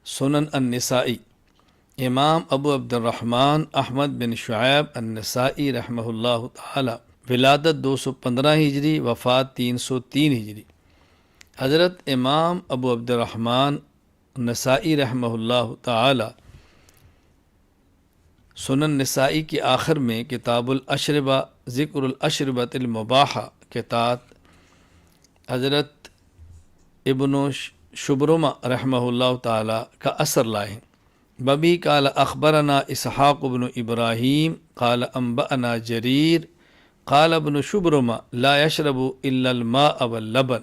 سنن النسائی، امام ابو عبد الرحمن احمد بن شعیب النسائی رحمہ اللہ تعالی، ولادت 215 ہجری، وفات 303 ہجری۔ حضرت امام ابو عبد الرحمن نسائی رحمہ اللہ تعالی سنن نسائی کے آخر میں کتاب الاشربہ، ذکر الاشربۃ المباحہ کے تحت حضرت ابن شبرمہ رحمہ اللہ تعالی کا اثر لائے ہیں۔ ببی قال اخبرنا اسحاق بن ابراہیم قال انبأنا جریر قال ابن شبرمہ لا یشرب الا الماء واللبن۔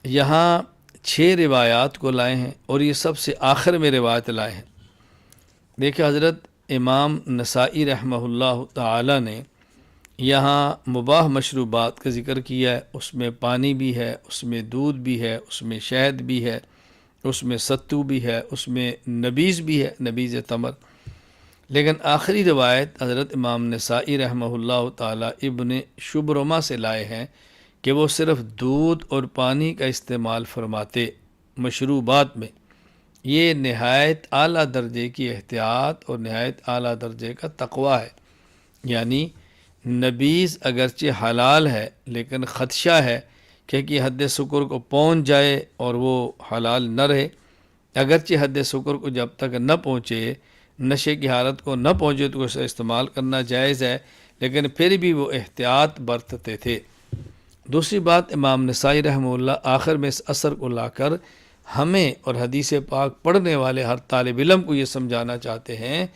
یہاں 6 روایات کو لائے ہیں اور یہ سب سے آخر میں روایت لائے ہیں۔ دیکھیں حضرت امام نسائی رحمہ اللہ تعالی نے یہاں مباح مشروبات کا ذکر کیا ہے، اس میں پانی بھی ہے، اس میں دودھ بھی ہے، اس میں شہد بھی ہے، اس میں ستو بھی ہے، اس میں نبیذ بھی ہے، نبیذ تمر۔ لیکن آخری روایت حضرت امام نسائی رحمہ اللہ تعالی ابن شبرمہ سے لائے ہیں کہ وہ صرف دودھ اور پانی کا استعمال فرماتے مشروبات میں۔ یہ نہایت اعلیٰ درجے کی احتیاط اور نہایت اعلیٰ درجے کا تقوی ہے۔ یعنی نبیذ اگرچہ حلال ہے لیکن خدشہ ہے کہ حد سکر کو پہنچ جائے اور وہ حلال نہ رہے۔ اگرچہ حد سکر کو جب تک نہ پہنچے، نشے کی حالت کو نہ پہنچے تو اسے استعمال کرنا جائز ہے، لیکن پھر بھی وہ احتیاط برتتے تھے۔ دوسری بات، امام نسائی رحمہ اللہ آخر میں اس اثر کو لا کر ہمیں اور حدیث پاک پڑھنے والے ہر طالب علم کو یہ سمجھانا چاہتے ہیں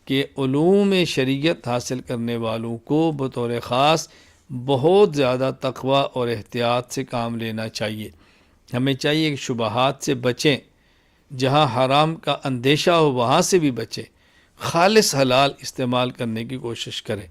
کہ علوم شریعت حاصل کرنے والوں کو بطور خاص بہت زیادہ تقوی اور احتیاط سے کام لینا چاہیے۔ ہمیں چاہیے کہ شبہات سے بچیں، جہاں حرام کا اندیشہ ہو وہاں سے بھی بچیں، خالص حلال استعمال کرنے کی کوشش کریں۔